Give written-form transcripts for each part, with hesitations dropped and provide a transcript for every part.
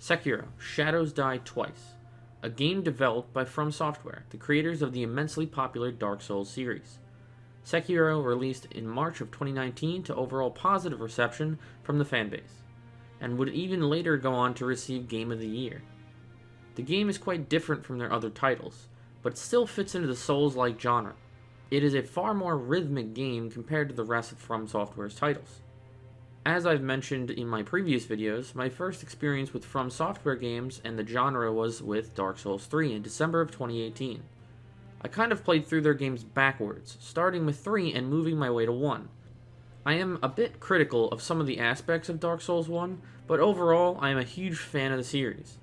Sekiro: Shadows Die Twice, a game developed by From Software, the creators of the immensely popular Dark Souls series. Sekiro released in March of 2019 to overall positive reception from the fanbase, and would even later go on to receive Game of the Year. The game is quite different from their other titles, but still fits into the Souls-like genre. It is a far more rhythmic game compared to the rest of From Software's titles. As I've mentioned in my previous videos, my first experience with From Software games and the genre was with Dark Souls 3 in December of 2018. I kind of played through their games backwards, starting with 3 and moving my way to 1. I am a bit critical of some of the aspects of Dark Souls 1, but overall I am a huge fan of the series.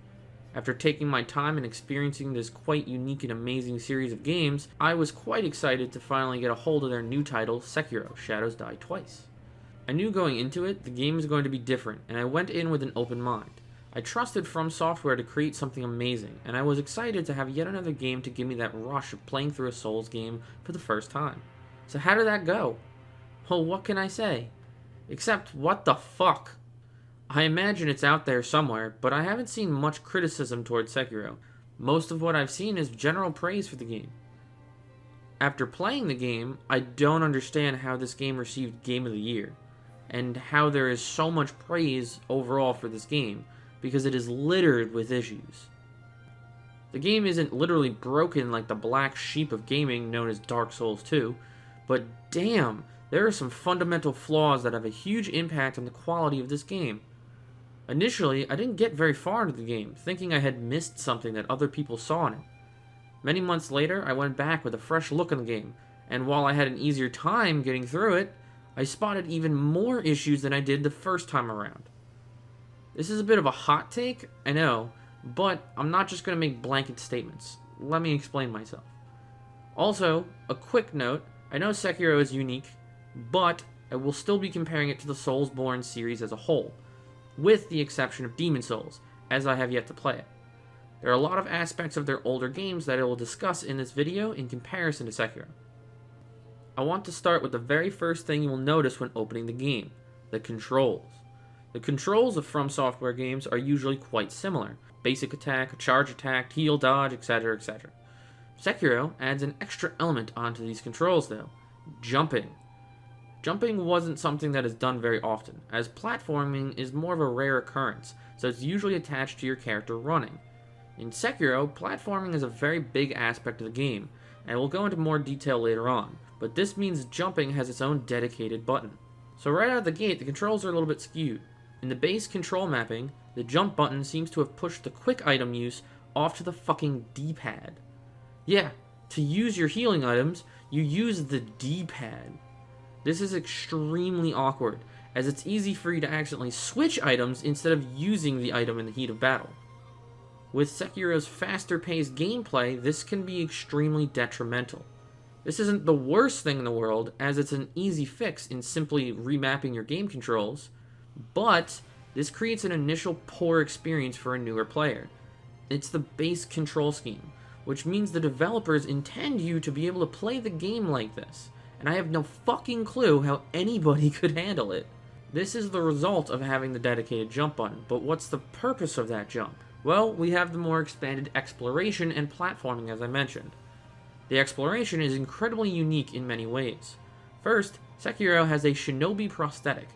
After taking my time and experiencing this quite unique and amazing series of games, I was quite excited to finally get a hold of their new title, Sekiro: Shadows Die Twice. I knew going into it, the game was going to be different, and I went in with an open mind. I trusted From Software to create something amazing, and I was excited to have yet another game to give me that rush of playing through a Souls game for the first time. So how did that go? Well, what can I say? Except, what the fuck? I imagine it's out there somewhere, but I haven't seen much criticism towards Sekiro. Most of what I've seen is general praise for the game. After playing the game, I don't understand how this game received Game of the Year, and how there is so much praise overall for this game, because it is littered with issues. The game isn't literally broken like the black sheep of gaming known as Dark Souls 2, but damn, there are some fundamental flaws that have a huge impact on the quality of this game. Initially, I didn't get very far into the game, thinking I had missed something that other people saw in it. Many months later, I went back with a fresh look on the game, and while I had an easier time getting through it, I spotted even more issues than I did the first time around. This is a bit of a hot take, I know, but I'm not just going to make blanket statements. Let me explain myself. Also, a quick note, I know Sekiro is unique, but I will still be comparing it to the Soulsborne series as a whole, with the exception of Demon Souls, as I have yet to play it. There are a lot of aspects of their older games that I will discuss in this video in comparison to Sekiro. I want to start with the very first thing you will notice when opening the game, the controls. The controls of From Software games are usually quite similar. Basic attack, charge attack, heal, dodge, etc, etc. Sekiro adds an extra element onto these controls though, jumping. Jumping wasn't something that is done very often, as platforming is more of a rare occurrence, so it's usually attached to your character running. In Sekiro, platforming is a very big aspect of the game, and we'll go into more detail later on, but this means jumping has its own dedicated button. So right out of the gate, the controls are a little bit skewed. In the base control mapping, the jump button seems to have pushed the quick item use off to the fucking D-pad. Yeah, to use your healing items, you use the D-pad. This is extremely awkward, as it's easy for you to accidentally switch items instead of using the item in the heat of battle. With Sekiro's faster-paced gameplay, this can be extremely detrimental. This isn't the worst thing in the world, as it's an easy fix in simply remapping your game controls, but this creates an initial poor experience for a newer player. It's the base control scheme, which means the developers intend you to be able to play the game like this, and I have no fucking clue how anybody could handle it. This is the result of having the dedicated jump button, but what's the purpose of that jump? Well, we have the more expanded exploration and platforming as I mentioned. The exploration is incredibly unique in many ways. First, Sekiro has a shinobi prosthetic,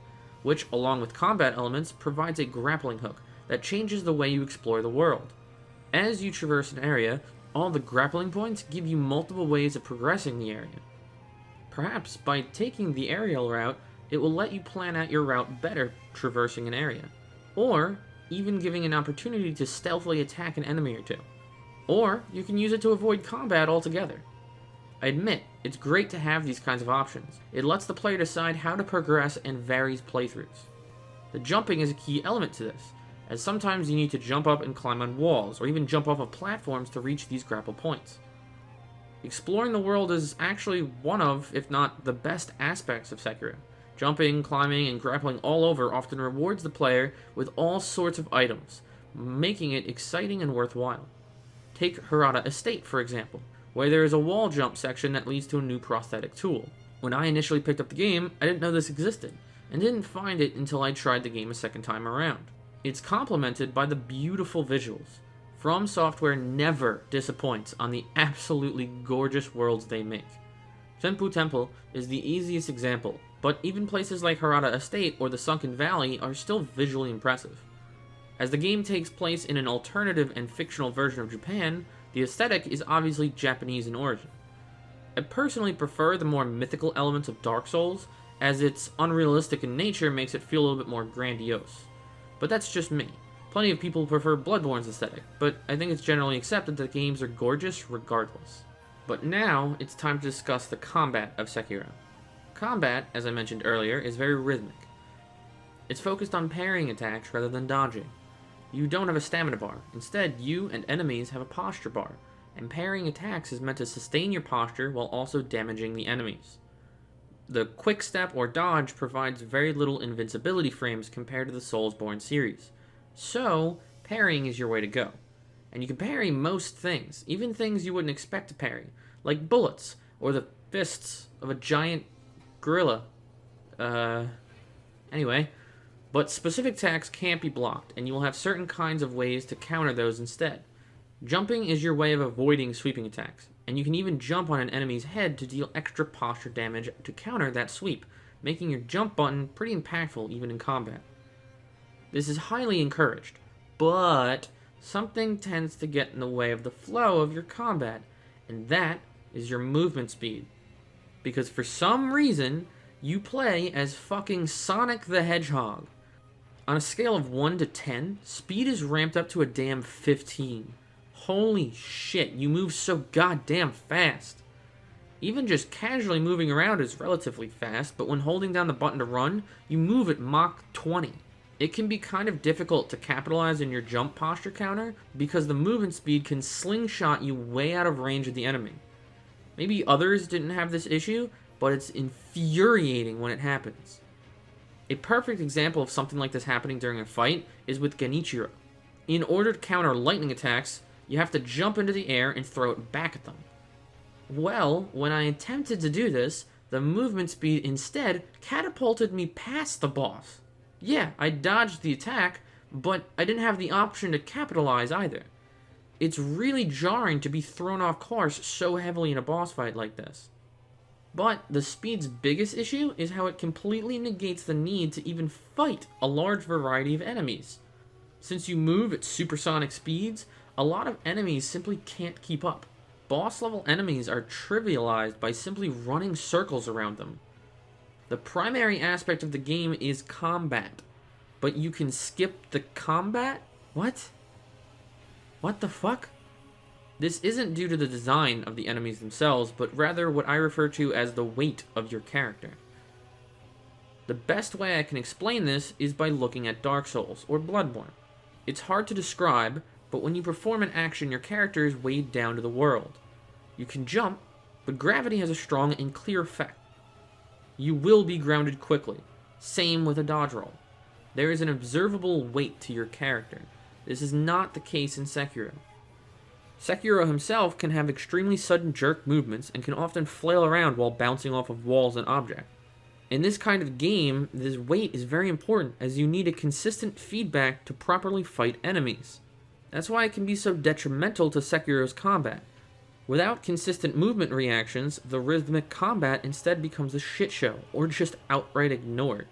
which, along with combat elements, provides a grappling hook that changes the way you explore the world. As you traverse an area, all the grappling points give you multiple ways of progressing the area. Perhaps by taking the aerial route, it will let you plan out your route better traversing an area, or even giving an opportunity to stealthily attack an enemy or two. Or you can use it to avoid combat altogether. I admit, it's great to have these kinds of options. It lets the player decide how to progress and varies playthroughs. The jumping is a key element to this, as sometimes you need to jump up and climb on walls, or even jump off of platforms to reach these grapple points. Exploring the world is actually one of, if not the best aspects of Sekiro. Jumping, climbing, and grappling all over often rewards the player with all sorts of items, making it exciting and worthwhile. Take Hirata Estate, for example, where there is a wall jump section that leads to a new prosthetic tool. When I initially picked up the game, I didn't know this existed, and didn't find it until I tried the game a second time around. It's complemented by the beautiful visuals. From Software never disappoints on the absolutely gorgeous worlds they make. Senpu Temple is the easiest example, but even places like Harada Estate or the Sunken Valley are still visually impressive. As the game takes place in an alternative and fictional version of Japan, the aesthetic is obviously Japanese in origin. I personally prefer the more mythical elements of Dark Souls, as its unrealistic in nature makes it feel a little bit more grandiose. But that's just me. Plenty of people prefer Bloodborne's aesthetic, but I think it's generally accepted that games are gorgeous regardless. But now, it's time to discuss the combat of Sekiro. Combat, as I mentioned earlier, is very rhythmic. It's focused on parrying attacks rather than dodging. You don't have a stamina bar. Instead, you and enemies have a posture bar, and parrying attacks is meant to sustain your posture while also damaging the enemies. The quick step or dodge provides very little invincibility frames compared to the Soulsborne series. So, parrying is your way to go. And you can parry most things, even things you wouldn't expect to parry, like bullets, or the fists of a giant gorilla. Anyway, but specific attacks can't be blocked, and you will have certain kinds of ways to counter those instead. Jumping is your way of avoiding sweeping attacks, and you can even jump on an enemy's head to deal extra posture damage to counter that sweep, making your jump button pretty impactful even in combat. This is highly encouraged, but something tends to get in the way of the flow of your combat, and that is your movement speed. Because for some reason, you play as fucking Sonic the Hedgehog. On a scale of 1 to 10, speed is ramped up to a damn 15. Holy shit, you move so goddamn fast. Even just casually moving around is relatively fast, but when holding down the button to run, you move at Mach 20. It can be kind of difficult to capitalize on your jump posture counter because the movement speed can slingshot you way out of range of the enemy. Maybe others didn't have this issue, but it's infuriating when it happens. A perfect example of something like this happening during a fight is with Genichiro. In order to counter lightning attacks, you have to jump into the air and throw it back at them. Well, when I attempted to do this, the movement speed instead catapulted me past the boss. Yeah, I dodged the attack, but I didn't have the option to capitalize either. It's really jarring to be thrown off course so heavily in a boss fight like this. But the speed's biggest issue is how it completely negates the need to even fight a large variety of enemies. Since you move at supersonic speeds, a lot of enemies simply can't keep up. Boss level enemies are trivialized by simply running circles around them. The primary aspect of the game is combat, but you can skip the combat? What? What the fuck? This isn't due to the design of the enemies themselves, but rather what I refer to as the weight of your character. The best way I can explain this is by looking at Dark Souls, or Bloodborne. It's hard to describe, but when you perform an action, your character is weighed down to the world. You can jump, but gravity has a strong and clear effect. You will be grounded quickly. Same with a dodge roll. There is an observable weight to your character. This is not the case in Sekiro. Sekiro himself can have extremely sudden jerk movements and can often flail around while bouncing off of walls and objects. In this kind of game, this weight is very important as you need a consistent feedback to properly fight enemies. That's why it can be so detrimental to Sekiro's combat. Without consistent movement reactions, the rhythmic combat instead becomes a shit show, or just outright ignored.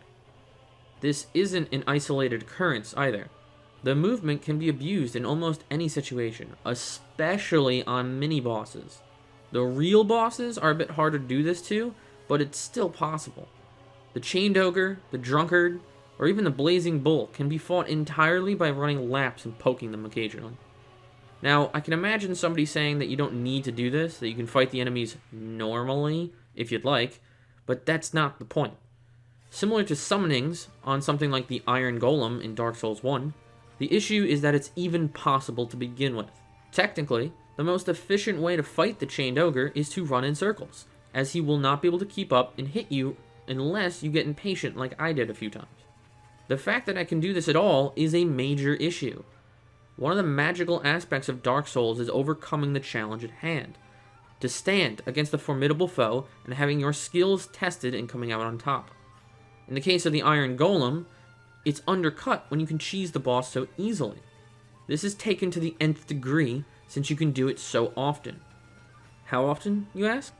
This isn't an isolated occurrence either. The movement can be abused in almost any situation, especially on mini-bosses. The real bosses are a bit harder to do this to, but it's still possible. The Chained Ogre, the Drunkard, or even the Blazing Bull can be fought entirely by running laps and poking them occasionally. Now, I can imagine somebody saying that you don't need to do this, that you can fight the enemies normally, if you'd like, but that's not the point. Similar to summonings on something like the Iron Golem in Dark Souls 1, the issue is that it's even possible to begin with. Technically, the most efficient way to fight the Chained Ogre is to run in circles, as he will not be able to keep up and hit you unless you get impatient like I did a few times. The fact that I can do this at all is a major issue. One of the magical aspects of Dark Souls is overcoming the challenge at hand. To stand against a formidable foe and having your skills tested and coming out on top. In the case of the Iron Golem, it's undercut when you can cheese the boss so easily. This is taken to the nth degree since you can do it so often. How often, you ask?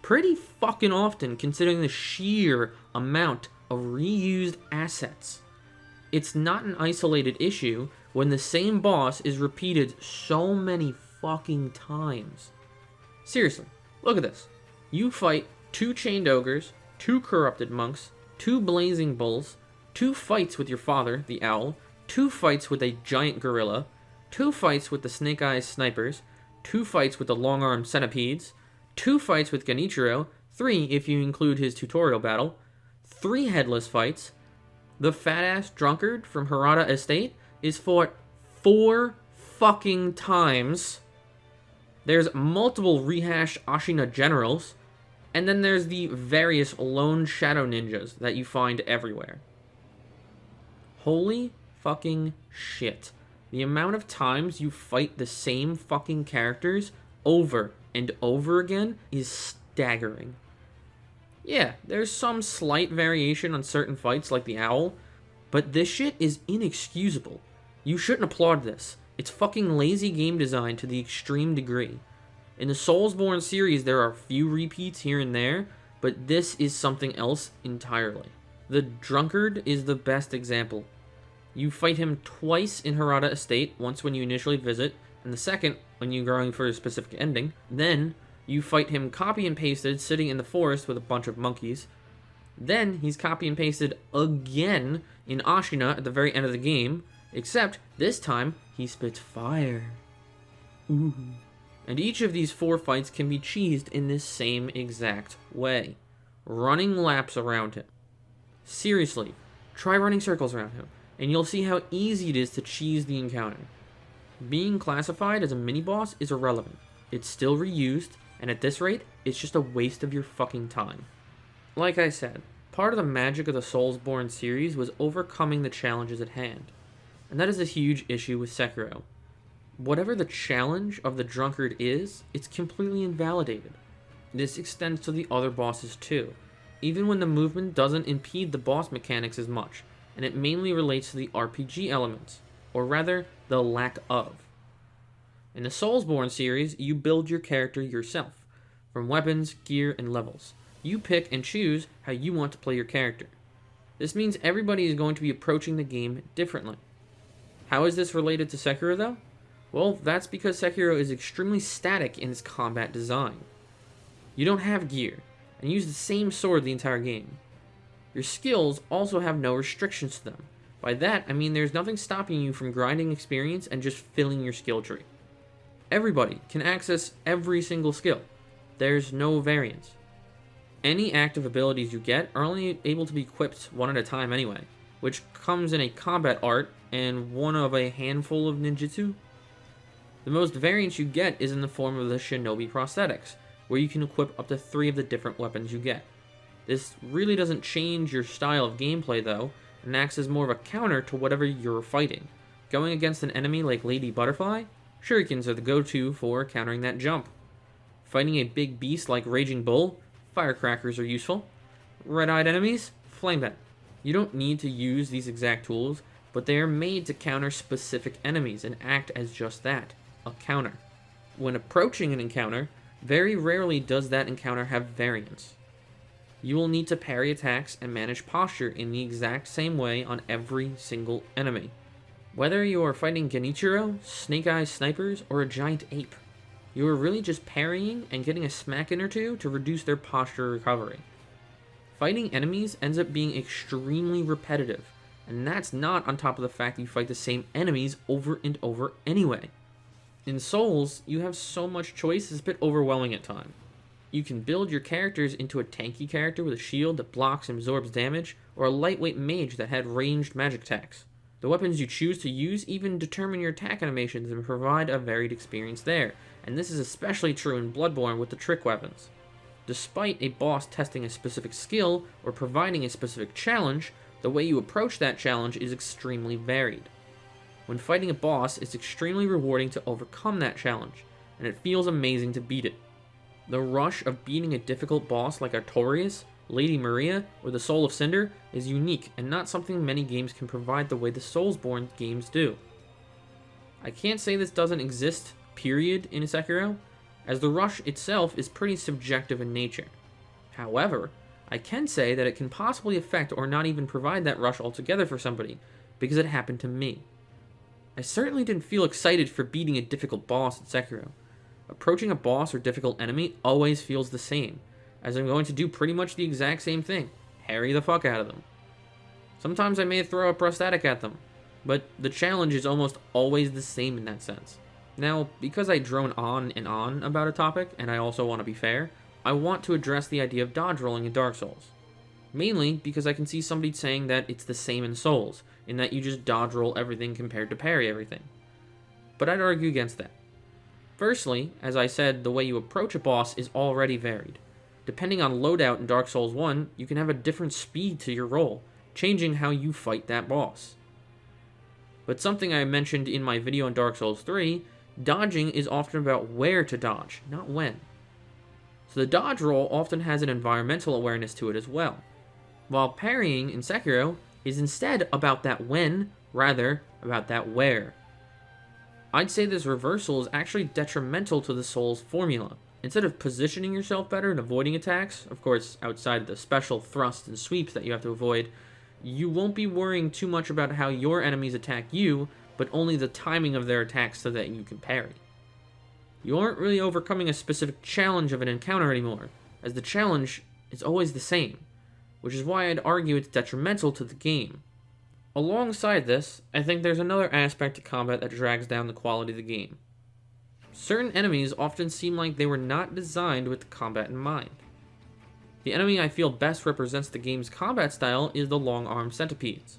Pretty fucking often, considering the sheer amount of reused assets. It's not an isolated issue when the same boss is repeated so many fucking times. Seriously, look at this. You fight 2 chained ogres, 2 corrupted monks, 2 blazing bulls, 2 fights with your father, the owl, 2 fights with a giant gorilla, 2 fights with the snake-eyes snipers, 2 fights with the long-armed centipedes, 2 fights with Genichiro, 3 if you include his tutorial battle, 3 headless fights. The fat-ass drunkard from Hirata Estate is fought 4 fucking times. There's multiple rehashed Ashina generals, and then there's the various lone shadow ninjas that you find everywhere. Holy fucking shit. The amount of times you fight the same fucking characters over and over again is staggering. Yeah, there's some slight variation on certain fights like the owl, but this shit is inexcusable. You shouldn't applaud this. It's fucking lazy game design to the extreme degree. In the Soulsborne series, there are a few repeats here and there, but this is something else entirely. The drunkard is the best example. You fight him twice in Hirata Estate, once when you initially visit, and the second when you're going for a specific ending. Then, you fight him copy and pasted sitting in the forest with a bunch of monkeys. Then, he's copy and pasted again in Ashina at the very end of the game, except this time, he spits fire. Ooh. And each of these 4 fights can be cheesed in this same exact way. Running laps around him. Seriously, try running circles around him, and you'll see how easy it is to cheese the encounter. Being classified as a mini-boss is irrelevant. It's still reused, and at this rate, it's just a waste of your fucking time. Like I said, part of the magic of the Soulsborne series was overcoming the challenges at hand. And that is a huge issue with Sekiro. Whatever the challenge of the drunkard is, it's completely invalidated. This extends to the other bosses too, even when the movement doesn't impede the boss mechanics as much, and it mainly relates to the RPG elements, or rather, the lack of. In the Soulsborne series, you build your character yourself, from weapons, gear, and levels. You pick and choose how you want to play your character. This means everybody is going to be approaching the game differently. How is this related to Sekiro though? Well, that's because Sekiro is extremely static in its combat design. You don't have gear, and use the same sword the entire game. Your skills also have no restrictions to them. By that, I mean there's nothing stopping you from grinding experience and just filling your skill tree. Everybody can access every single skill. There's no variance. Any active abilities you get are only able to be equipped one at a time anyway, which comes in a combat art and one of a handful of ninjutsu. The most variance you get is in the form of the shinobi prosthetics, where you can equip up to 3 of the different weapons you get. This really doesn't change your style of gameplay though, and acts as more of a counter to whatever you're fighting. Going against an enemy like Lady Butterfly, shurikens are the go-to for countering that jump. Fighting a big beast like Raging Bull, firecrackers are useful. Red-eyed enemies, flame bent. You don't need to use these exact tools, but they are made to counter specific enemies and act as just that, a counter. When approaching an encounter, very rarely does that encounter have variance. You will need to parry attacks and manage posture in the exact same way on every single enemy. Whether you are fighting Genichiro, snake-eyes snipers, or a giant ape, you are really just parrying and getting a smack in or two to reduce their posture recovery. Fighting enemies ends up being extremely repetitive, and that's not on top of the fact that you fight the same enemies over and over anyway. In Souls, you have so much choice it's a bit overwhelming at times. You can build your characters into a tanky character with a shield that blocks and absorbs damage, or a lightweight mage that had ranged magic attacks. The weapons you choose to use even determine your attack animations and provide a varied experience there, and this is especially true in Bloodborne with the trick weapons. Despite a boss testing a specific skill or providing a specific challenge, the way you approach that challenge is extremely varied. When fighting a boss, it's extremely rewarding to overcome that challenge, and it feels amazing to beat it. The rush of beating a difficult boss like Artorias Lady Maria, or the Soul of Cinder, is unique and not something many games can provide the way the Soulsborne games do. I can't say this doesn't exist, period, in Sekiro, as the rush itself is pretty subjective in nature. However, I can say that it can possibly affect or not even provide that rush altogether for somebody, because it happened to me. I certainly didn't feel excited for beating a difficult boss in Sekiro. Approaching a boss or difficult enemy always feels the same, as I'm going to do pretty much the exact same thing, harry the fuck out of them. Sometimes I may throw a prosthetic at them, but the challenge is almost always the same in that sense. Now, because I drone on and on about a topic, and I also want to be fair, I want to address the idea of dodge rolling in Dark Souls. Mainly because I can see somebody saying that it's the same in Souls, in that you just dodge roll everything compared to parry everything. But I'd argue against that. Firstly, as I said, the way you approach a boss is already varied. Depending on loadout in Dark Souls 1, you can have a different speed to your roll, changing how you fight that boss. But something I mentioned in my video on Dark Souls 3, dodging is often about where to dodge, not when. So the dodge roll often has an environmental awareness to it as well, while parrying in Sekiro is instead about that when, rather about that where. I'd say this reversal is actually detrimental to the Souls formula. Instead of positioning yourself better and avoiding attacks, of course outside the special thrusts and sweeps that you have to avoid, you won't be worrying too much about how your enemies attack you, but only the timing of their attacks so that you can parry. You aren't really overcoming a specific challenge of an encounter anymore, as the challenge is always the same, which is why I'd argue it's detrimental to the game. Alongside this, I think there's another aspect to combat that drags down the quality of the game. Certain enemies often seem like they were not designed with the combat in mind. The enemy I feel best represents the game's combat style is the long-armed centipedes.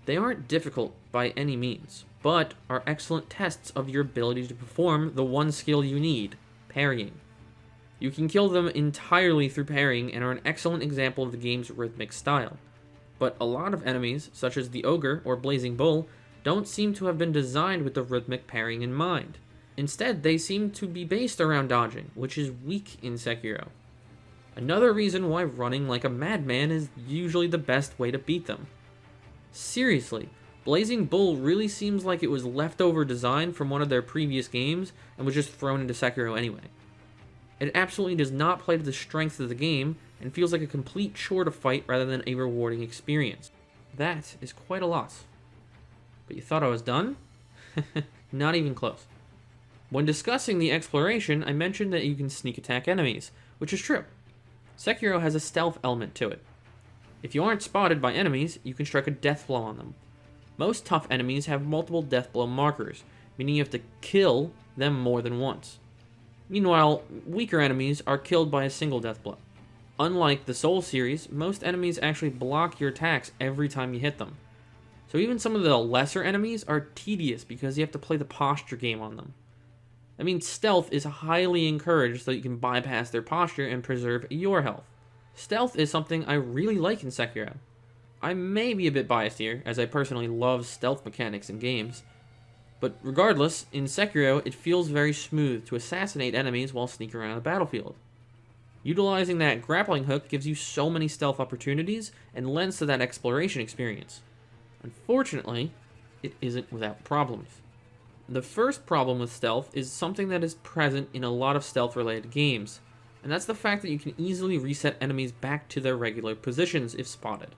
They aren't difficult by any means, but are excellent tests of your ability to perform the one skill you need, parrying. You can kill them entirely through parrying and are an excellent example of the game's rhythmic style. But a lot of enemies, such as the Ogre or Blazing Bull, don't seem to have been designed with the rhythmic parrying in mind. Instead, they seem to be based around dodging, which is weak in Sekiro. Another reason why running like a madman is usually the best way to beat them. Seriously, Blazing Bull really seems like it was leftover design from one of their previous games and was just thrown into Sekiro anyway. It absolutely does not play to the strength of the game and feels like a complete chore to fight rather than a rewarding experience. That is quite a loss. But you thought I was done? Not even close. When discussing the exploration, I mentioned that you can sneak attack enemies, which is true. Sekiro has a stealth element to it. If you aren't spotted by enemies, you can strike a death blow on them. Most tough enemies have multiple death blow markers, meaning you have to kill them more than once. Meanwhile, weaker enemies are killed by a single death blow. Unlike the Soul series, most enemies actually block your attacks every time you hit them. So even some of the lesser enemies are tedious because you have to play the posture game on them. That means stealth is highly encouraged so you can bypass their posture and preserve your health. Stealth is something I really like in Sekiro. I may be a bit biased here, as I personally love stealth mechanics in games, but regardless, in Sekiro it feels very smooth to assassinate enemies while sneaking around the battlefield. Utilizing that grappling hook gives you so many stealth opportunities and lends to that exploration experience. Unfortunately, it isn't without problems. The first problem with stealth is something that is present in a lot of stealth-related games, and that's the fact that you can easily reset enemies back to their regular positions if spotted.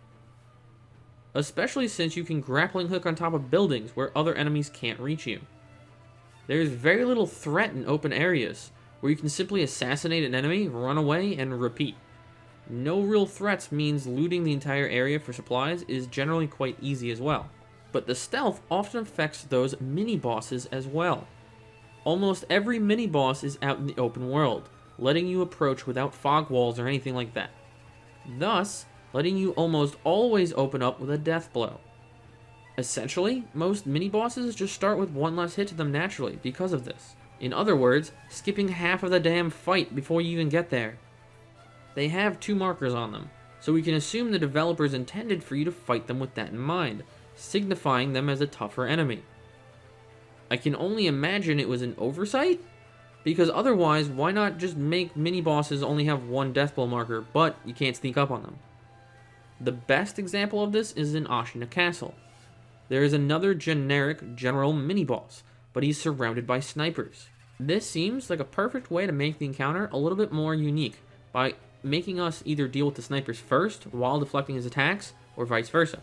Especially since you can grappling hook on top of buildings where other enemies can't reach you. There's very little threat in open areas, where you can simply assassinate an enemy, run away, and repeat. No real threats means looting the entire area for supplies is generally quite easy as well. But the stealth often affects those mini-bosses as well. Almost every mini-boss is out in the open world, letting you approach without fog walls or anything like that. Thus, letting you almost always open up with a death blow. Essentially, most mini-bosses just start with one less hit to them naturally because of this. In other words, skipping half of the damn fight before you even get there. They have 2 markers on them, so we can assume the developers intended for you to fight them with that in mind, signifying them as a tougher enemy. I can only imagine it was an oversight, Because otherwise, why not just make mini-bosses only have one death blow marker, but you can't sneak up on them? The best example of this is in Ashina Castle. There is another generic general mini-boss, but he's surrounded by snipers. This seems like a perfect way to make the encounter a little bit more unique, by making us either deal with the snipers first while deflecting his attacks, or vice versa.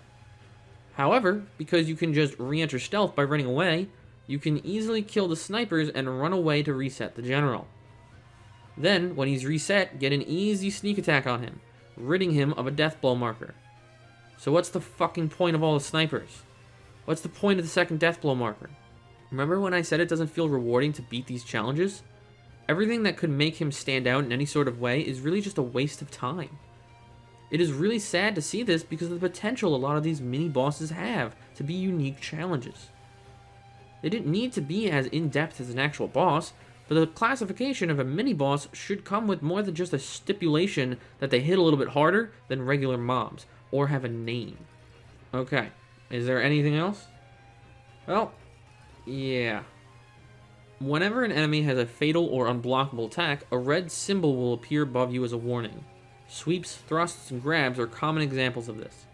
However, because you can just re-enter stealth by running away, you can easily kill the snipers and run away to reset the general. Then, when he's reset, get an easy sneak attack on him, ridding him of a death blow marker. So what's the fucking point of all the snipers? What's the point of the second death blow marker? Remember when I said it doesn't feel rewarding to beat these challenges? Everything that could make him stand out in any sort of way is really just a waste of time. It is really sad to see this because of the potential a lot of these mini-bosses have to be unique challenges. They didn't need to be as in-depth as an actual boss, but the classification of a mini-boss should come with more than just a stipulation that they hit a little bit harder than regular mobs, or have a name. Okay, is there anything else? Well, yeah. Whenever an enemy has a fatal or unblockable attack, a red symbol will appear above you as a warning. Sweeps, thrusts, and grabs are common examples of this.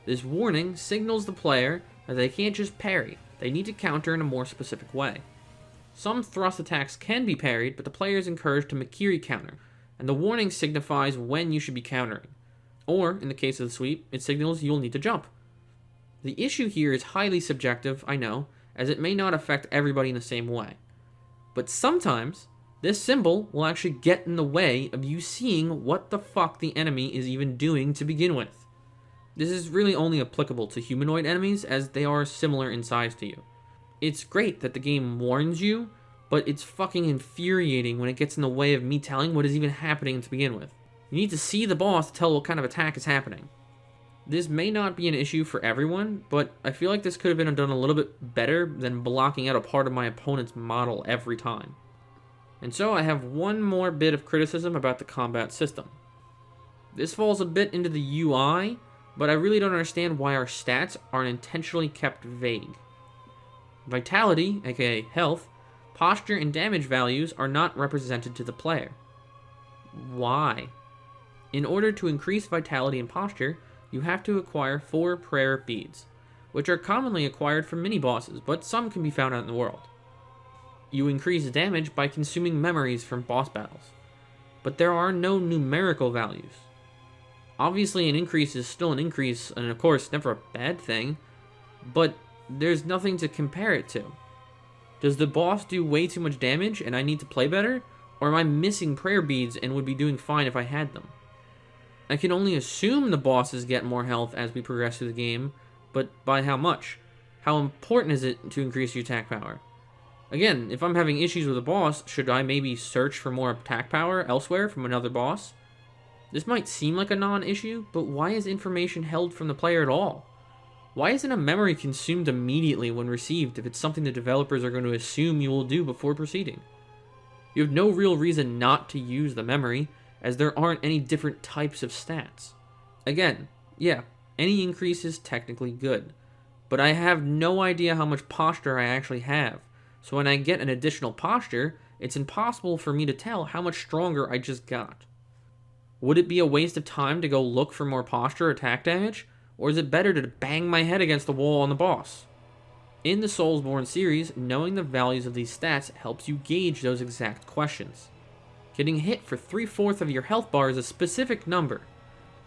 This warning signals the player that they can't just parry, they need to counter in a more specific way. Some thrust attacks can be parried, but the player is encouraged to Makiri counter, and the warning signifies when you should be countering. Or, in the case of the sweep, it signals you'll need to jump. The issue here is highly subjective, I know, as it may not affect everybody in the same way. But sometimes, this symbol will actually get in the way of you seeing what the fuck the enemy is even doing to begin with. This is really only applicable to humanoid enemies, as they are similar in size to you. It's great that the game warns you, but it's fucking infuriating when it gets in the way of me telling what is even happening to begin with. You need to see the boss to tell what kind of attack is happening. This may not be an issue for everyone, but I feel like this could have been done a little bit better than blocking out a part of my opponent's model every time. And so I have one more bit of criticism about the combat system. This falls a bit into the UI, but I really don't understand why our stats aren't intentionally kept vague. Vitality, aka health, posture, and damage values are not represented to the player. Why? In order to increase vitality and posture, you have to acquire 4 prayer beads, which are commonly acquired from mini-bosses, but some can be found out in the world. You increase damage by consuming memories from boss battles, but there are no numerical values. Obviously, an increase is still an increase, and of course, never a bad thing, but there's nothing to compare it to. Does the boss do way too much damage and I need to play better? Or am I missing prayer beads and would be doing fine if I had them? I can only assume the bosses get more health as we progress through the game, but by how much? How important is it to increase your attack power? Again, if I'm having issues with a boss, should I maybe search for more attack power elsewhere from another boss? This might seem like a non-issue, but why is information held from the player at all? Why isn't a memory consumed immediately when received if it's something the developers are going to assume you will do before proceeding? You have no real reason not to use the memory, as there aren't any different types of stats. Again, yeah, any increase is technically good, but I have no idea how much posture I actually have, so when I get an additional posture, it's impossible for me to tell how much stronger I just got. Would it be a waste of time to go look for more posture or attack damage, or is it better to bang my head against the wall on the boss? In the Soulsborne series, knowing the values of these stats helps you gauge those exact questions. Getting hit for 3/4 of your health bar is a specific number.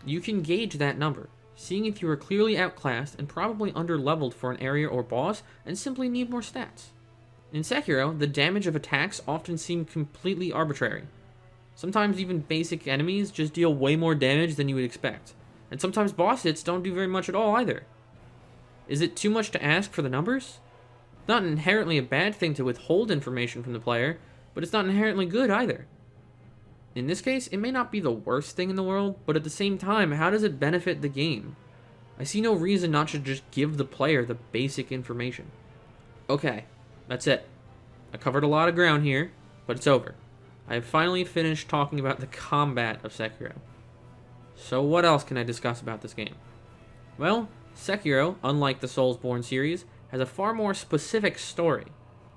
You can gauge that number, seeing if you are clearly outclassed and probably under-leveled for an area or boss and simply need more stats. In Sekiro, the damage of attacks often seem completely arbitrary. Sometimes even basic enemies just deal way more damage than you would expect, and sometimes boss hits don't do very much at all either. Is it too much to ask for the numbers? It's not inherently a bad thing to withhold information from the player, but it's not inherently good either. In this case, it may not be the worst thing in the world, but at the same time, how does it benefit the game? I see no reason not to just give the player the basic information. Okay, that's it. I covered a lot of ground here, but it's over. I have finally finished talking about the combat of Sekiro. So what else can I discuss about this game? Well, Sekiro, unlike the Soulsborne series, has a far more specific story.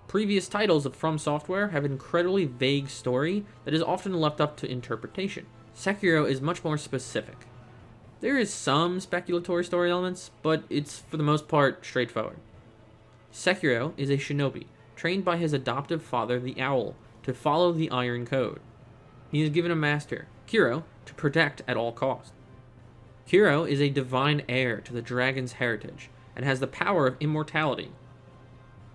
Previous titles of From Software have an incredibly vague story that is often left up to interpretation. Sekiro is much more specific. There is some speculatory story elements, but it's for the most part straightforward. Sekiro is a shinobi, trained by his adoptive father, the Owl, to follow the Iron Code. He is given a master, Kiro, to protect at all costs. Kiro is a divine heir to the dragon's heritage, and has the power of immortality.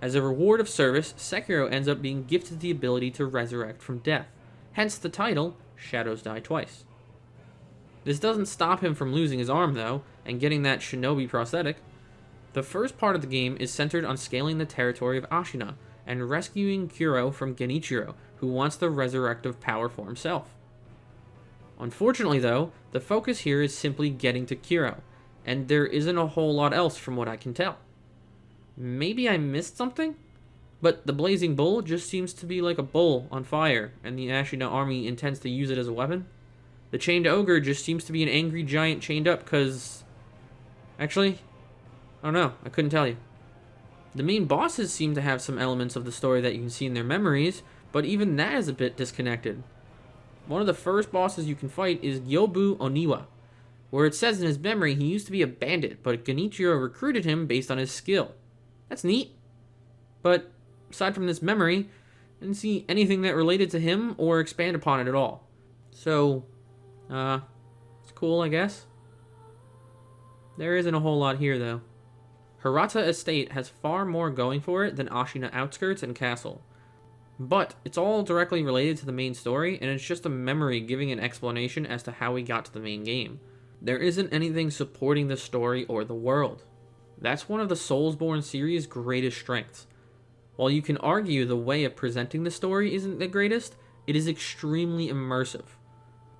As a reward of service, Sekiro ends up being gifted the ability to resurrect from death, hence the title, Shadows Die Twice. This doesn't stop him from losing his arm, though, and getting that shinobi prosthetic. The first part of the game is centered on scaling the territory of Ashina, and rescuing Kiro from Genichiro, who wants the resurrective power for himself. Unfortunately, though, the focus here is simply getting to Kiro, and there isn't a whole lot else from what I can tell. Maybe I missed something? But the Blazing Bull just seems to be like a bull on fire, and the Ashina army intends to use it as a weapon. The Chained Ogre just seems to be an angry giant chained up because... Actually, I don't know, I couldn't tell you. The main bosses seem to have some elements of the story that you can see in their memories, but even that is a bit disconnected. One of the first bosses you can fight is Yobu Oniwa, where it says in his memory he used to be a bandit, but Genichiro recruited him based on his skill. That's neat. But aside from this memory, I didn't see anything that related to him or expand upon it at all. So, it's cool, I guess. There isn't a whole lot here, though. Hirata Estate has far more going for it than Ashina Outskirts and Castle. But it's all directly related to the main story, and it's just a memory giving an explanation as to how we got to the main game. There isn't anything supporting the story or the world. That's one of the Soulsborne series' greatest strengths. While you can argue the way of presenting the story isn't the greatest, it is extremely immersive.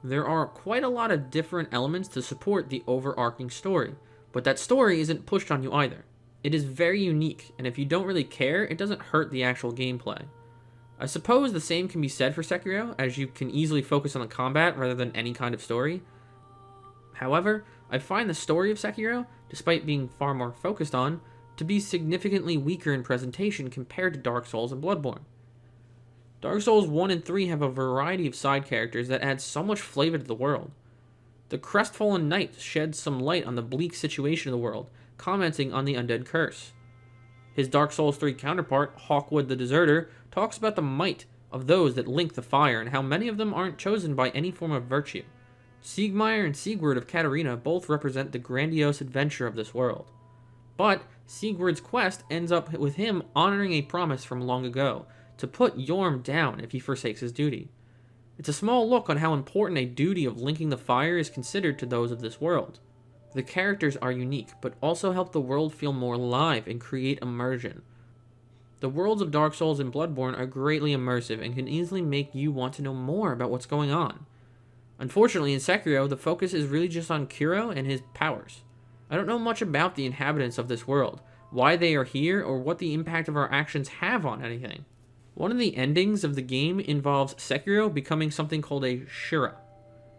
There are quite a lot of different elements to support the overarching story, but that story isn't pushed on you either. It is very unique, and if you don't really care, it doesn't hurt the actual gameplay. I suppose the same can be said for Sekiro, as you can easily focus on the combat rather than any kind of story. However, I find the story of Sekiro, despite being far more focused on, to be significantly weaker in presentation compared to Dark Souls and Bloodborne. Dark Souls 1 and 3 have a variety of side characters that add so much flavor to the world. The Crestfallen Knight sheds some light on the bleak situation of the world, commenting on the undead curse. His Dark Souls 3 counterpart, Hawkwood the Deserter, talks about the might of those that link the fire and how many of them aren't chosen by any form of virtue. Siegmeyer and Sigurd of Katarina both represent the grandiose adventure of this world. But Sigurd's quest ends up with him honoring a promise from long ago, to put Yorm down if he forsakes his duty. It's a small look on how important a duty of linking the fire is considered to those of this world. The characters are unique, but also help the world feel more alive and create immersion. The worlds of Dark Souls and Bloodborne are greatly immersive and can easily make you want to know more about what's going on. Unfortunately, in Sekiro, the focus is really just on Kiro and his powers. I don't know much about the inhabitants of this world, why they are here, or what the impact of our actions have on anything. One of the endings of the game involves Sekiro becoming something called a Shura.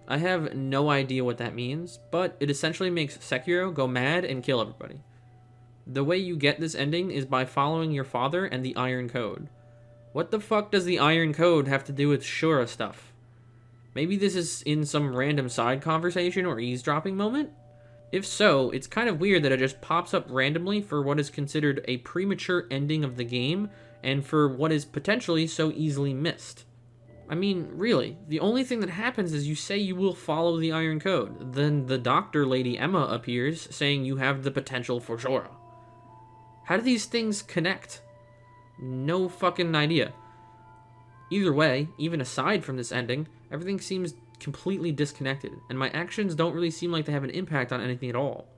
I have no idea what that means, but it essentially makes Sekiro go mad and kill everybody. The way you get this ending is by following your father and the Iron Code. What the fuck does the Iron Code have to do with Shura stuff? Maybe this is in some random side conversation or eavesdropping moment? If so, it's kind of weird that it just pops up randomly for what is considered a premature ending of the game, and for what is potentially so easily missed. I mean, really, the only thing that happens is you say you will follow the Iron Code, then the doctor lady Emma appears, saying you have the potential for Shura. How do these things connect? No fucking idea. Either way, even aside from this ending, everything seems completely disconnected, and my actions don't really seem like they have an impact on anything at all.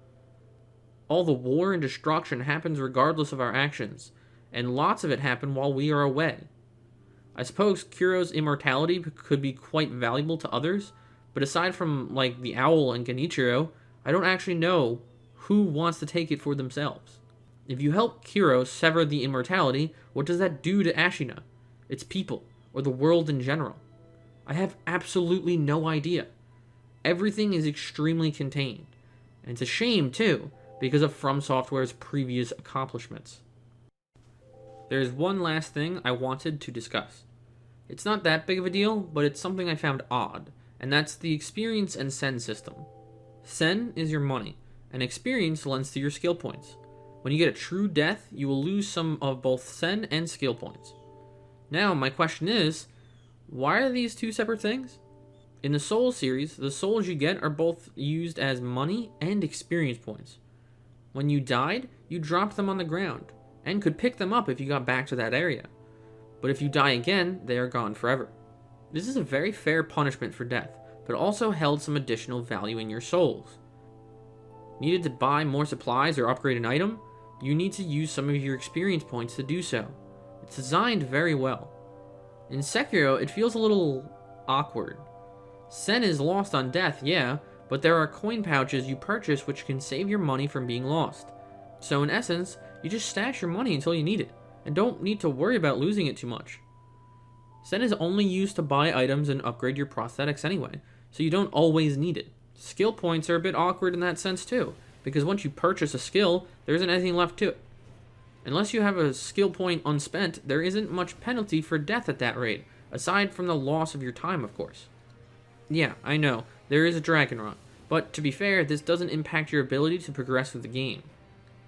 All the war and destruction happens regardless of our actions, and lots of it happen while we are away. I suppose Kiro's immortality could be quite valuable to others, but aside from, like, the Owl and Genichiro, I don't actually know who wants to take it for themselves. If you help Kiro sever the immortality, what does that do to Ashina, its people, or the world in general? I have absolutely no idea. Everything is extremely contained, and it's a shame, too, because of From Software's previous accomplishments. there is one last thing I wanted to discuss. It's not that big of a deal, but it's something I found odd, and that's the experience and sen system. Sen is your money, and experience lends to your skill points. When you get a true death, you will lose some of both sen and skill points. Now, my question is, why are these two separate things? In the Souls series, the souls you get are both used as money and experience points. When you died, you dropped them on the ground, and could pick them up if you got back to that area. But if you die again, they are gone forever. This is a very fair punishment for death, but also held some additional value in your souls. Needed to buy more supplies or upgrade an item? You need to use some of your experience points to do so. It's designed very well. In Sekiro, it feels a little awkward. Sen is lost on death, yeah, but there are coin pouches you purchase which can save your money from being lost. So in essence, you just stash your money until you need it, and don't need to worry about losing it too much. Sen is only used to buy items and upgrade your prosthetics anyway, so you don't always need it. Skill points are a bit awkward in that sense too, because once you purchase a skill, there isn't anything left to it. Unless you have a skill point unspent, there isn't much penalty for death at that rate, aside from the loss of your time, of course. Yeah, I know, there is a dragon rot, but to be fair, this doesn't impact your ability to progress with the game.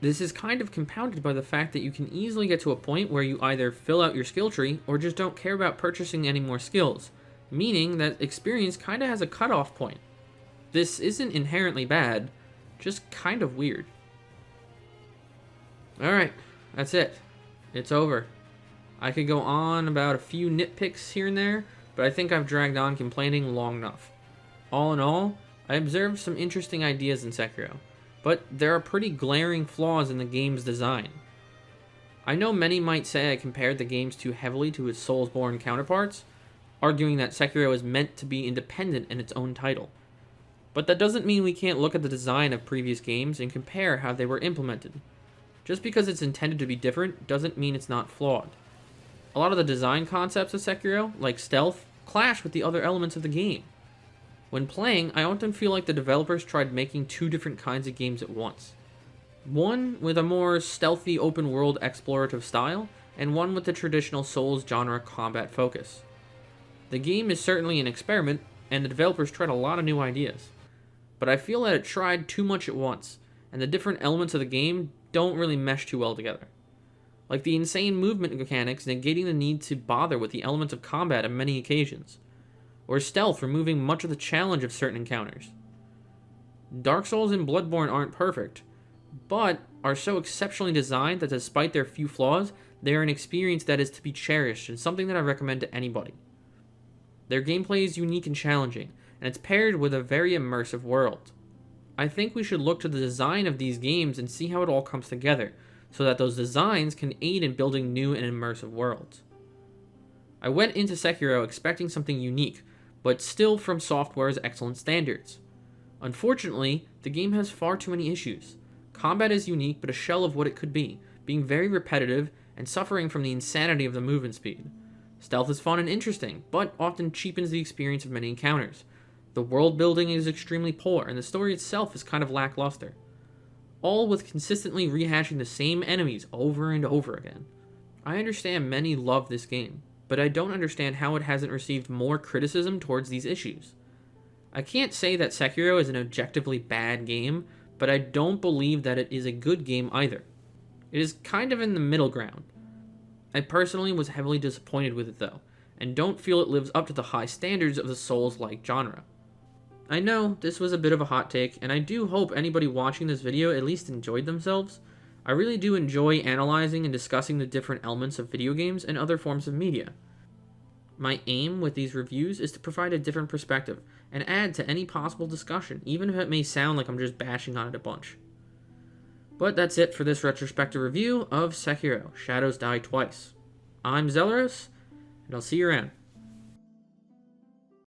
This is kind of compounded by the fact that you can easily get to a point where you either fill out your skill tree or just don't care about purchasing any more skills, meaning that experience kind of has a cutoff point. This isn't inherently bad, just kind of weird. Alright, that's it. It's over. I could go on about a few nitpicks here and there, but I think I've dragged on complaining long enough. All in all, I observed some interesting ideas in Sekiro, but there are pretty glaring flaws in the game's design. I know many might say I compared the games too heavily to its Soulsborne counterparts, arguing that Sekiro is meant to be independent in its own title. But that doesn't mean we can't look at the design of previous games and compare how they were implemented. Just because it's intended to be different doesn't mean it's not flawed. A lot of the design concepts of Sekiro, like stealth, clash with the other elements of the game. When playing, I often feel like the developers tried making two different kinds of games at once. One with a more stealthy open-world explorative style, and one with the traditional Souls genre combat focus. The game is certainly an experiment, and the developers tried a lot of new ideas. But I feel that it tried too much at once, and the different elements of the game don't really mesh too well together. Like the insane movement mechanics negating the need to bother with the elements of combat on many occasions, or stealth removing much of the challenge of certain encounters. Dark Souls and Bloodborne aren't perfect, but are so exceptionally designed that despite their few flaws, they are an experience that is to be cherished and something that I recommend to anybody. Their gameplay is unique and challenging, and it's paired with a very immersive world. I think we should look to the design of these games and see how it all comes together, so that those designs can aid in building new and immersive worlds. I went into Sekiro expecting something unique, but still from Software's excellent standards. Unfortunately, the game has far too many issues. Combat is unique but a shell of what it could be, being very repetitive and suffering from the insanity of the movement speed. Stealth is fun and interesting, but often cheapens the experience of many encounters. The world building is extremely poor, and the story itself is kind of lackluster. All with consistently rehashing the same enemies over and over again. I understand many love this game, but I don't understand how it hasn't received more criticism towards these issues. I can't say that Sekiro is an objectively bad game, but I don't believe that it is a good game either. It is kind of in the middle ground. I personally was heavily disappointed with it though, and don't feel it lives up to the high standards of the Souls-like genre. I know this was a bit of a hot take, and I do hope anybody watching this video at least enjoyed themselves. I really do enjoy analyzing and discussing the different elements of video games and other forms of media. My aim with these reviews is to provide a different perspective, and add to any possible discussion, even if it may sound like I'm just bashing on it a bunch. But that's it for this retrospective review of Sekiro: Shadows Die Twice. I'm Zelleros, and I'll see you around.